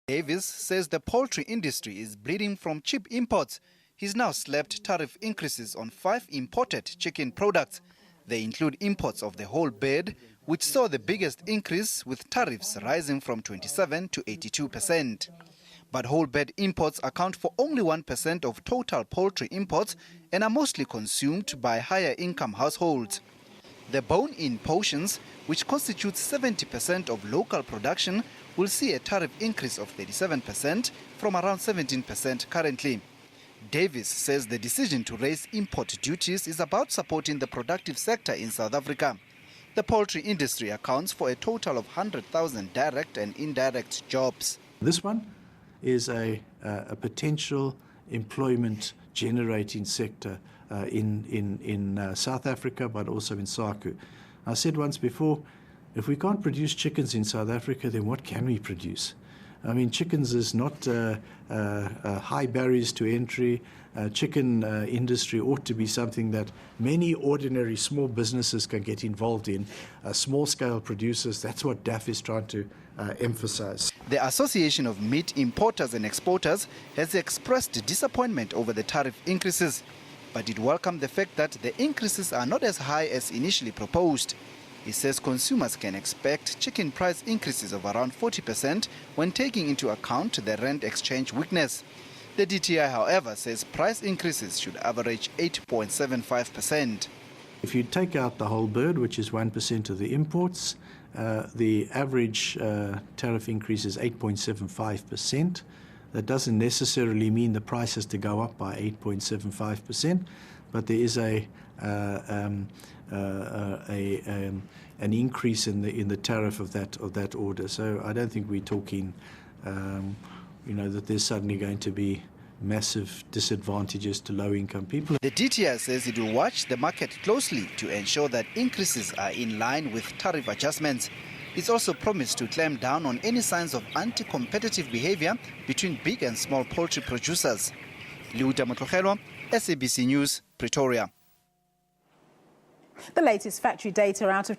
Davis says the poultry industry is bleeding from cheap imports. He's now slapped tariff increases on 5 imported chicken products. They include imports of the whole bird, which saw the biggest increase, with tariffs rising from 27 to 82%. But whole bird imports account for only 1% of total poultry imports and are mostly consumed by higher income households. The bone-in portions, which constitutes 70% of local production, will see a tariff increase of 37% from around 17% currently. Davis says the decision to raise import duties is about supporting the productive sector in South Africa. The poultry industry accounts for a total of 100,000 direct and indirect jobs. This one is a potential employment generating sector in South Africa, but also in SACU. I said once before, if we can't produce chickens in South Africa, then what can we produce? I mean, chickens is not high barriers to entry. Chicken industry ought to be something that many ordinary small businesses can get involved in. Small-scale producers, that's what DAF is trying to emphasize. The Association of Meat Importers and Exporters has expressed disappointment over the tariff increases, but it welcomed the fact that the increases are not as high as initially proposed. He says consumers can expect chicken price increases of around 40% when taking into account the rand exchange weakness. The DTI, however, says price increases should average 8.75%. If you take out the whole bird, which is 1% of the imports, the average tariff increase is 8.75%. That doesn't necessarily mean the price has to go up by 8.75%, but there is an increase in the tariff of that order. So I don't think we're talking, that there's suddenly going to be massive disadvantages to low-income people. The DTI says it will watch the market closely to ensure that increases are in line with tariff adjustments. It's also promised to clamp down on any signs of anti-competitive behavior between big and small poultry producers. Liuta Motlogelwa, SABC News, Pretoria. The latest factory data out of